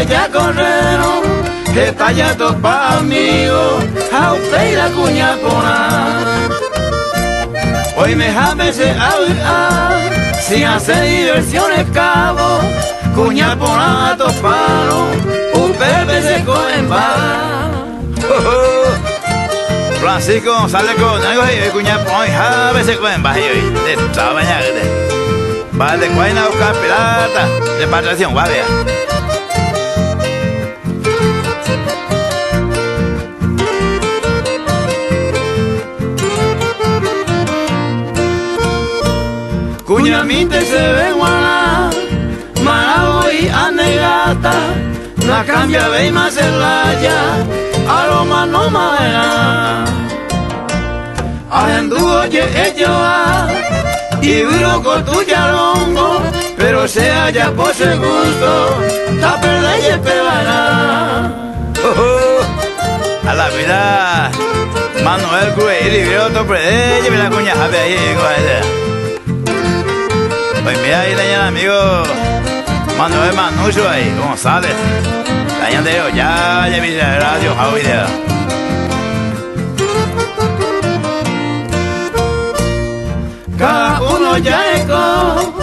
ya correron, que está ya topa amigo, a usted y la cuña pona. Hoy me jame se habla, sin hacer diversiones cabo, cuña pona a toparo, un bebé se cogen va. Francisco González con algo ahí, cuña pona, a veces cogen va ahí, de esta mañana. Va de cuaina a buscar pirata, de patroción, va a ver. Cuña minte se ve guana, manabo y anegata, la cambia ve y más en laya, a lo más no madera. Ajendugo ye hecho a, y viro con tu yarongo, pero se halla por su gusto, ta perder y esperará. A la vida, Manuel Cruz y viro otro prede, lleve la cuña, a ver ahí, pues mira ahí el amigo Manuel Manucho ahí, González. El año anterior ya llevé la radio a video. Cada uno ya es con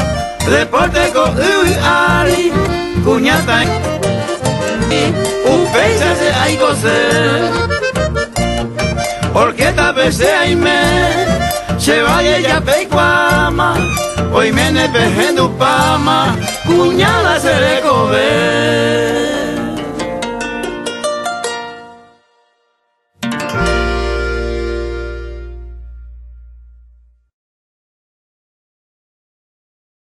deporte con Ari, cuñata y un peixe se hay coser. Porque esta vez hay se vaya ya peicuama. Hoy me nepejendo pama, cuñada se le cobe.